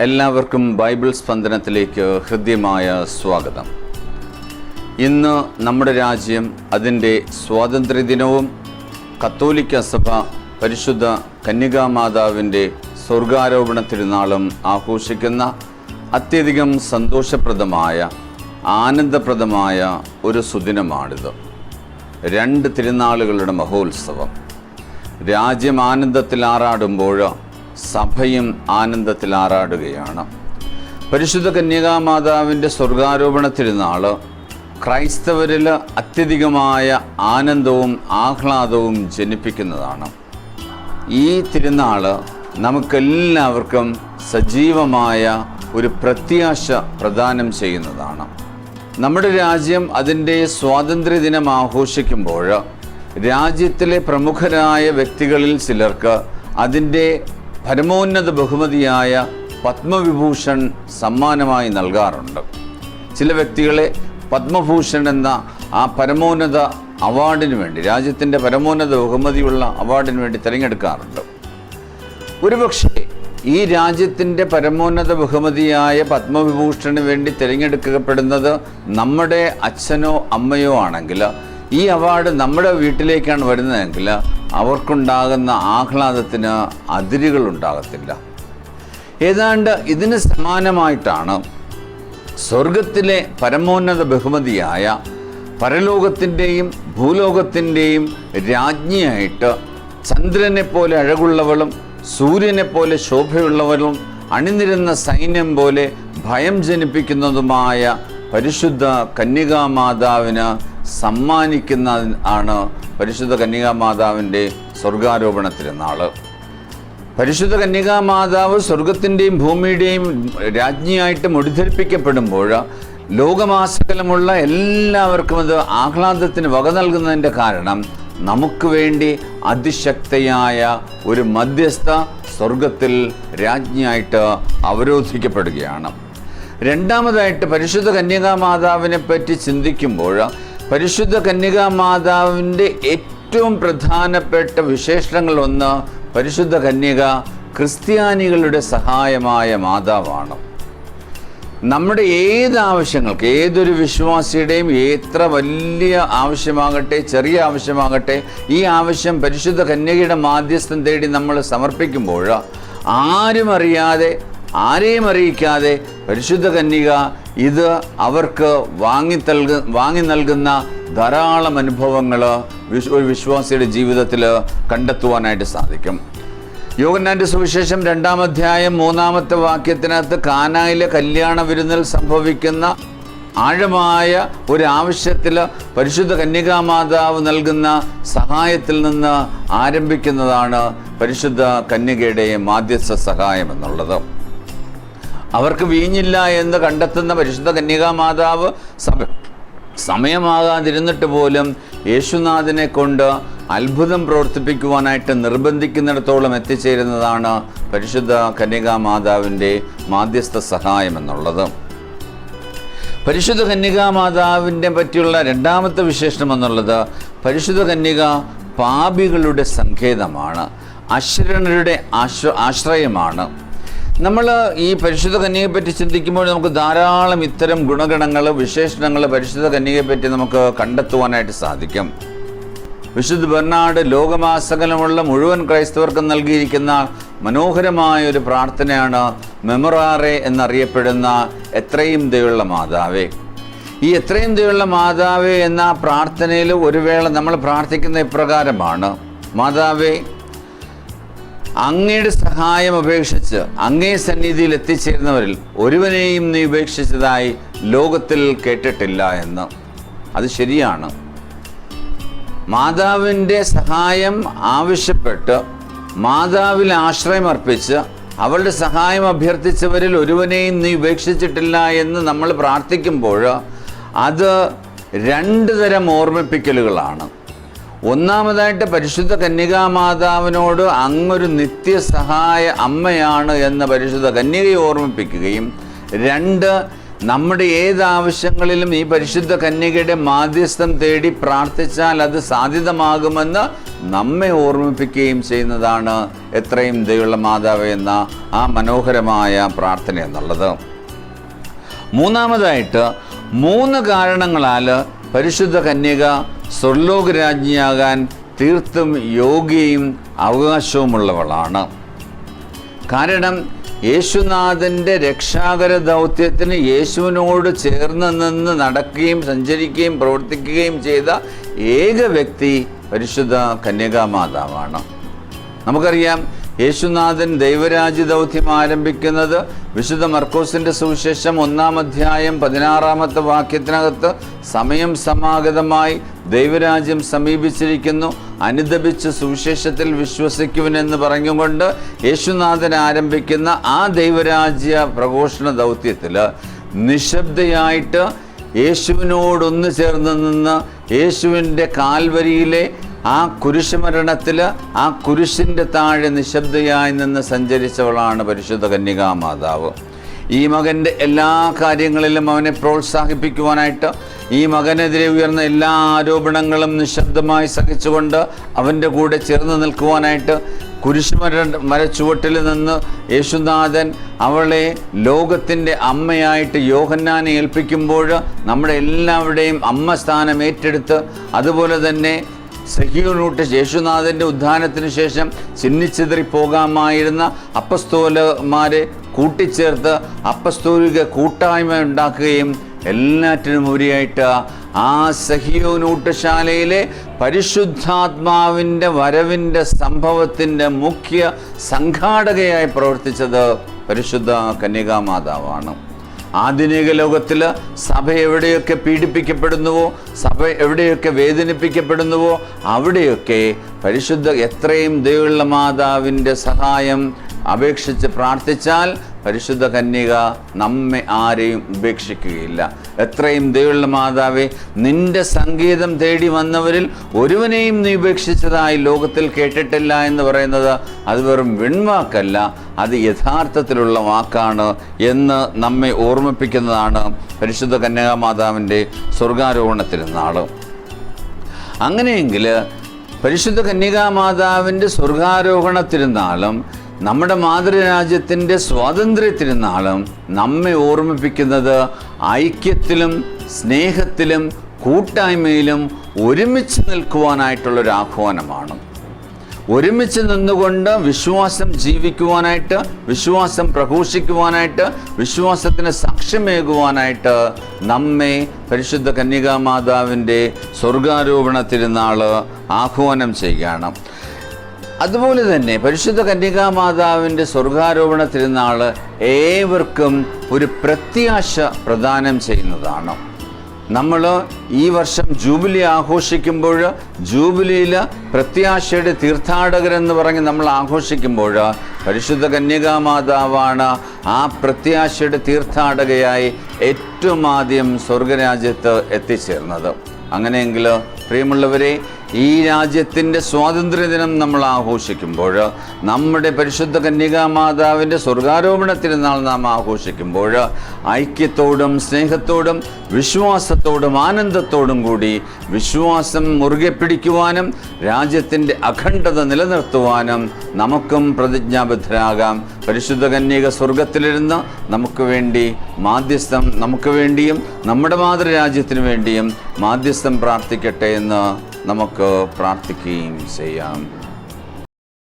എല്ലാവർക്കും ബൈബിൾ സ്പന്ദനത്തിലേക്ക് ഹൃദ്യമായ സ്വാഗതം. ഇന്ന് നമ്മുടെ രാജ്യം അതിൻ്റെ സ്വാതന്ത്ര്യദിനവും കത്തോലിക്ക സഭ പരിശുദ്ധ കന്യകാമാതാവിൻ്റെ സ്വർഗാരോപണ തിരുനാളും ആഘോഷിക്കുന്ന അത്യധികം സന്തോഷപ്രദമായ ആനന്ദപ്രദമായ ഒരു സുദിനമാണിത്. രണ്ട് തിരുനാളുകളുടെ മഹോത്സവം. രാജ്യം ആനന്ദത്തിൽ ആറാടുമ്പോൾ സഭയും ആനന്ദത്തിൽ ആറാടുകയാണ്. പരിശുദ്ധ കന്യകാമാതാവിൻ്റെ സ്വർഗാരോപണ തിരുനാൾ ക്രൈസ്തവരിൽ അത്യധികമായ ആനന്ദവും ആഹ്ലാദവും ജനിപ്പിക്കുന്നതാണ്. ഈ തിരുനാൾ നമുക്കെല്ലാവർക്കും സജീവമായ ഒരു പ്രത്യാശ പ്രദാനം ചെയ്യുന്നതാണ്. നമ്മുടെ രാജ്യം അതിൻ്റെ സ്വാതന്ത്ര്യദിനം ആഘോഷിക്കുമ്പോൾ രാജ്യത്തിലെ പ്രമുഖരായ വ്യക്തികളിൽ ചിലർക്ക് അതിൻ്റെ പരമോന്നത ബഹുമതിയായ പത്മവിഭൂഷൺ സമ്മാനമായി നൽകാറുണ്ട്. ചില വ്യക്തികളെ പത്മഭൂഷൺ എന്ന ആ പരമോന്നത അവാർഡിന് വേണ്ടി, രാജ്യത്തിൻ്റെ പരമോന്നത ബഹുമതിയുള്ള അവാർഡിന് വേണ്ടി തിരഞ്ഞെടുക്കാറുണ്ട്. ഒരുപക്ഷെ ഈ രാജ്യത്തിൻ്റെ പരമോന്നത ബഹുമതിയായ പത്മവിഭൂഷണിന് വേണ്ടി തിരഞ്ഞെടുക്കപ്പെടുന്നത് നമ്മുടെ അച്ഛനോ അമ്മയോ ആണെങ്കിൽ, ഈ അവാർഡ് നമ്മുടെ വീട്ടിലേക്കാണ് വരുന്നതെങ്കിൽ അവർക്കുണ്ടാകുന്ന ആഹ്ലാദത്തിന് അതിരുകളുണ്ടാകത്തില്ല. ഏതാണ്ട് ഇതിന് സമാനമായിട്ടാണ് സ്വർഗത്തിലെ പരമോന്നത ബഹുമതിയായ പരലോകത്തിൻ്റെയും ഭൂലോകത്തിൻ്റെയും രാജ്ഞിയായിട്ട് ചന്ദ്രനെ പോലെ അഴകുള്ളവളും സൂര്യനെ പോലെ ശോഭയുള്ളവരും അണിനിരുന്ന സൈന്യം പോലെ ഭയം ജനിപ്പിക്കുന്നതുമായ പരിശുദ്ധ കന്യകാമാതാവിന് സമ്മാനിക്കുന്ന ആണ് പരിശുദ്ധ കന്യകാമാതാവിൻ്റെ സ്വർഗാരോപണ തിരുനാൾ. പരിശുദ്ധ കന്യകാമാതാവ് സ്വർഗത്തിൻ്റെയും ഭൂമിയുടെയും രാജ്ഞിയായിട്ട് മുടിധരിപ്പിക്കപ്പെടുമ്പോൾ ലോകമാസകലമുള്ള എല്ലാവർക്കും അത് ആഹ്ലാദത്തിന് വക നൽകുന്നതിൻ്റെ കാരണം നമുക്ക് വേണ്ടി അതിശക്തയായ ഒരു മധ്യസ്ഥ സ്വർഗത്തിൽ രാജ്ഞിയായിട്ട് അവരോധിക്കപ്പെടുകയാണ്. രണ്ടാമതായിട്ട് പരിശുദ്ധ കന്യകാമാതാവിനെ പറ്റി ചിന്തിക്കുമ്പോൾ പരിശുദ്ധ കന്യകാമാതാവിൻ്റെ ഏറ്റവും പ്രധാനപ്പെട്ട വിശേഷണങ്ങളൊന്ന്, പരിശുദ്ധ കന്യക ക്രിസ്ത്യാനികളുടെ സഹായമായ മാതാവാണ്. നമ്മുടെ ഏത് ആവശ്യങ്ങൾക്ക്, ഏതൊരു വിശ്വാസിയുടെയും എത്ര വലിയ ആവശ്യമാകട്ടെ ചെറിയ ആവശ്യമാകട്ടെ, ഈ ആവശ്യം പരിശുദ്ധ കന്യകയുടെ മാധ്യസ്ഥം തേടി നമ്മൾ സമർപ്പിക്കുമ്പോൾ ആരെയും അറിയിക്കാതെ പരിശുദ്ധ കന്യക ഇത് അവർക്ക് വാങ്ങി നൽകുന്ന ധാരാളം അനുഭവങ്ങൾ ഒരു വിശ്വാസിയുടെ ജീവിതത്തിൽ കണ്ടെത്തുവാനായിട്ട് സാധിക്കും. യോഹന്നാന്റെ സുവിശേഷം 2-ാം അധ്യായം 3-ാമത്തെ വാക്യത്തിനകത്ത് കാനായിലെ കല്യാണ വിരുന്നിൽ സംഭവിക്കുന്ന ആഴമായ ഒരു ആവശ്യത്തിൽ പരിശുദ്ധ കന്യകാമാതാവ് നൽകുന്ന സഹായത്തിൽ നിന്ന് ആരംഭിക്കുന്നതാണ് പരിശുദ്ധ കന്യകയുടെ മാധ്യസ്ഥ സഹായം എന്നുള്ളത്. അവർക്ക് വീഞ്ഞില്ല എന്ന് കണ്ടെത്തുന്ന പരിശുദ്ധ കന്യകാമാതാവ് സമയമാകാതിരുന്നിട്ട് പോലും യേശുനാഥനെ കൊണ്ട് അത്ഭുതം പ്രവർത്തിപ്പിക്കുവാനായിട്ട് നിർബന്ധിക്കുന്നിടത്തോളം എത്തിച്ചേരുന്നതാണ് പരിശുദ്ധ കന്യകാമാതാവിൻ്റെ മാധ്യസ്ഥ സഹായം എന്നുള്ളത്. പരിശുദ്ധ കന്യകാമാതാവിൻ്റെ പറ്റിയുള്ള രണ്ടാമത്തെ വിശേഷണം എന്നുള്ളത്, പരിശുദ്ധ കന്യക പാപികളുടെ സങ്കേതമാണ്, അശരണരുടെ ആശ്രയമാണ്. നമ്മൾ ഈ പരിശുദ്ധ കന്യകയെ പറ്റി ചിന്തിക്കുമ്പോൾ നമുക്ക് ധാരാളം ഇത്തരം ഗുണഗണങ്ങൾ, വിശേഷണങ്ങൾ പരിശുദ്ധ കന്യകയെ പറ്റി നമുക്ക് കണ്ടെത്തുവാനായിട്ട് സാധിക്കും. വിശുദ്ധ ബെർണാഡ് ലോകമാസകലമുള്ള മുഴുവൻ ക്രൈസ്തവർക്കും നൽകിയിരിക്കുന്ന മനോഹരമായ ഒരു പ്രാർത്ഥനയാണ് മെമൊറാറെ എന്നറിയപ്പെടുന്ന എത്രയും ദയുള്ള മാതാവേ. ഈ എത്രയും ദയുള്ള മാതാവേ എന്ന പ്രാർത്ഥനയിൽ ഒരു വേള നമ്മൾ പ്രാർത്ഥിക്കുന്ന ഇപ്രകാരമാണ്: മാതാവേ, അങ്ങയുടെ സഹായം അപേക്ഷിച്ച് അങ്ങേ സന്നിധിയിൽ എത്തിച്ചേരുന്നവരിൽ ഒരുവനെയും നീ ഉപേക്ഷിച്ചതായി ലോകത്തിൽ കേട്ടിട്ടില്ല എന്ന്. അത് ശരിയാണ്. മാതാവിൻ്റെ സഹായം ആവശ്യപ്പെട്ട് മാതാവിൽ ആശ്രയം അർപ്പിച്ച് അവളുടെ സഹായം അഭ്യർത്ഥിച്ചവരിൽ ഒരുവനെയും നീ ഉപേക്ഷിച്ചിട്ടില്ല എന്ന് നമ്മൾ പ്രാർത്ഥിക്കുമ്പോൾ അത് രണ്ട് തരം ഓർമ്മിപ്പിക്കലുകളാണ്. ഒന്നാമതായിട്ട് പരിശുദ്ധ കന്യകാമാതാവിനോട് അങ്ങൊരു നിത്യസഹായ അമ്മയാണ് എന്ന് പരിശുദ്ധ കന്യകയെ ഓർമ്മിപ്പിക്കുകയും, രണ്ട്, നമ്മുടെ ഏത് ആവശ്യങ്ങളിലും ഈ പരിശുദ്ധ കന്യകയുടെ മാധ്യസ്ഥം തേടി പ്രാർത്ഥിച്ചാൽ അത് സാധ്യതമാകുമെന്ന് നമ്മെ ഓർമ്മിപ്പിക്കുകയും ചെയ്യുന്നതാണ് എത്രയും ദയുള്ള മാതാവ് എന്ന ആ മനോഹരമായ പ്രാർത്ഥന എന്നുള്ളത്. മൂന്നാമതായിട്ട് 3 കാരണങ്ങളാൽ പരിശുദ്ധ കന്യക സ്വർലോകരാജ്ഞിയാകാൻ തീർത്തും യോഗ്യയും അവകാശവുമുള്ളവളാണ്. കാരണം യേശുനാഥൻ്റെ രക്ഷാകര ദൗത്യത്തിന് യേശുവിനോട് ചേർന്ന് നിന്ന് നടക്കുകയും സഞ്ചരിക്കുകയും പ്രവർത്തിക്കുകയും ചെയ്ത ഏക വ്യക്തി പരിശുദ്ധ കന്യകാമാതാവാണ്. നമുക്കറിയാം, യേശുനാഥൻ ദൈവരാജ്യ ദൗത്യം ആരംഭിക്കുന്നത് വിശുദ്ധ മർക്കോസിൻ്റെ സുവിശേഷം 1-ാം അധ്യായം 16-ാമത്തെ വാക്യത്തിനകത്ത് സമയം സമാഗതമായി, ദൈവരാജ്യം സമീപിച്ചിരിക്കുന്നു, അനുദപിച്ച് സുവിശേഷത്തിൽ വിശ്വസിക്കുവനെന്ന് പറഞ്ഞുകൊണ്ട് യേശുനാഥൻ ആരംഭിക്കുന്ന ആ ദൈവരാജ്യ പ്രഘോഷണ ദൗത്യത്തിൽ നിശബ്ദയായിട്ട് യേശുവിനോടൊന്ന് ചേർന്ന് നിന്ന് യേശുവിൻ്റെ കാൽവരിയിലെ ആ കുരിശുമരണത്തിൽ ആ കുരിശിൻ്റെ താഴെ നിശബ്ദയായി നിന്ന് സഞ്ചരിച്ചവളാണ് പരിശുദ്ധ കന്യകാമാതാവ്. ഈ മകൻ്റെ എല്ലാ കാര്യങ്ങളിലും അവനെ പ്രോത്സാഹിപ്പിക്കുവാനായിട്ട്, ഈ മകനെതിരെ ഉയർന്ന എല്ലാ ആരോപണങ്ങളും നിശബ്ദമായി സഹിച്ചുകൊണ്ട് അവൻ്റെ കൂടെ ചേർന്ന് നിൽക്കുവാനായിട്ട്, മരച്ചുവട്ടിൽ നിന്ന് യേശുനാഥൻ അവളെ ലോകത്തിൻ്റെ അമ്മയായിട്ട് യോഹന്നാനെ ഏൽപ്പിക്കുമ്പോൾ നമ്മുടെ എല്ലാവരുടെയും അമ്മ സ്ഥാനം ഏറ്റെടുത്ത്, അതുപോലെ തന്നെ സഹീയോനൂട്ട് യേശുനാഥൻ്റെ ഉദ്ധാനത്തിന് ശേഷം ചിന്നിച്ചിതറി പോകാമായിരുന്ന അപ്പസ്തോലന്മാരെ കൂട്ടിച്ചേർത്ത് അപ്പസ്തോലിക കൂട്ടായ്മ ഉണ്ടാക്കുകയും എല്ലാറ്റിനും ഉപരിയായിട്ട് ആ സഹീയോനൂട്ടുശാലയിലെ പരിശുദ്ധാത്മാവിൻ്റെ വരവിൻ്റെ സംഭവത്തിൻ്റെ മുഖ്യ സംഘാടകയായി പ്രവർത്തിച്ചത് പരിശുദ്ധ കന്യകാമാതാവാണ്. ആധുനിക ലോകത്തിൽ സഭ എവിടെയൊക്കെ പീഡിപ്പിക്കപ്പെടുന്നുവോ, സഭ എവിടെയൊക്കെ വേദനിപ്പിക്കപ്പെടുന്നുവോ, അവിടെയൊക്കെ എത്രയും ദയുള്ള മാതാവിൻ്റെ സഹായം അപേക്ഷിച്ച് പ്രാർത്ഥിച്ചാൽ പരിശുദ്ധ കന്യക നമ്മെ ആരെയും ഉപേക്ഷിക്കുകയില്ല. എത്രയും ദയുള്ള മാതാവേ, നിന്റെ സംഗീതം തേടി വന്നവരിൽ ഒരുവനെയും നീ ഉപേക്ഷിച്ചതായി ലോകത്തിൽ കേട്ടിട്ടില്ല എന്ന് പറയുന്നത് അത് വെറും വെൺവാക്കല്ല, അത് യഥാർത്ഥത്തിലുള്ള വാക്കാണ് എന്ന് നമ്മെ ഓർമ്മിപ്പിക്കുന്നതാണ് പരിശുദ്ധ കന്യകാമാതാവിൻ്റെ സ്വർഗാരോഹണ തിരുനാൾ. അങ്ങനെയെങ്കിൽ പരിശുദ്ധ കന്യകാമാതാവിൻ്റെ സ്വർഗാരോഹണ തിരുനാളും നമ്മുടെ മാതൃരാജ്യത്തിൻ്റെ സ്വാതന്ത്ര്യ തിരുനാളും നമ്മെ ഓർമ്മിപ്പിക്കുന്നത് ഐക്യത്തിലും സ്നേഹത്തിലും കൂട്ടായ്മയിലും ഒരുമിച്ച് നിൽക്കുവാനായിട്ടുള്ളൊരു ആഹ്വാനമാണ്. ഒരുമിച്ച് നിന്നുകൊണ്ട് വിശ്വാസം ജീവിക്കുവാനായിട്ട്, വിശ്വാസം പ്രഘോഷിക്കുവാനായിട്ട്, വിശ്വാസത്തിന് സാക്ഷ്യമേകുവാനായിട്ട് നമ്മെ പരിശുദ്ധ കന്യകാമാതാവിൻ്റെ സ്വർഗാരോപണ തിരുനാൾ ആഹ്വാനം ചെയ്യുകയാണ്. അതുപോലെ തന്നെ പരിശുദ്ധ കന്യകാമാതാവിൻ്റെ സ്വർഗാരോപണ തിരുനാൾ ഏവർക്കും ഒരു പ്രത്യാശ പ്രദാനം ചെയ്യുന്നതാണ്. നമ്മൾ ഈ വർഷം ജൂബിലി ആഘോഷിക്കുമ്പോൾ, ജൂബിലിയിൽ പ്രത്യാശയുടെ തീർത്ഥാടകരെന്ന് പറഞ്ഞ് നമ്മൾ ആഘോഷിക്കുമ്പോൾ പരിശുദ്ധ കന്യകാമാതാവാണ് ആ പ്രത്യാശയുടെ തീർത്ഥാടകയായി ഏറ്റവും ആദ്യം സ്വർഗരാജ്യത്ത് എത്തിച്ചേർന്നത്. അങ്ങനെയെങ്കിൽ പ്രിയമുള്ളവരെ, ഈ രാജ്യത്തിൻ്റെ സ്വാതന്ത്ര്യദിനം നമ്മൾ ആഘോഷിക്കുമ്പോൾ, നമ്മുടെ പരിശുദ്ധ കന്യകാമാതാവിൻ്റെ സ്വർഗാരോപണ തിരുനാൾ നാം ആഘോഷിക്കുമ്പോൾ ഐക്യത്തോടും സ്നേഹത്തോടും വിശ്വാസത്തോടും ആനന്ദത്തോടും കൂടി വിശ്വാസം മുറുകെ പിടിക്കുവാനും രാജ്യത്തിൻ്റെ അഖണ്ഡത നിലനിർത്തുവാനും നമുക്കും പ്രതിജ്ഞാബദ്ധരാകാം. പരിശുദ്ധ കന്യക സ്വർഗത്തിലിരുന്ന് നമുക്ക് വേണ്ടി മാധ്യസ്ഥം, നമുക്ക് വേണ്ടിയും നമ്മുടെ മാതൃരാജ്യത്തിന് വേണ്ടിയും മാധ്യസ്ഥം പ്രാർത്ഥിക്കട്ടെ എന്ന് നമുക്ക് പ്രാർത്ഥിക്കുകയും ചെയ്യാം.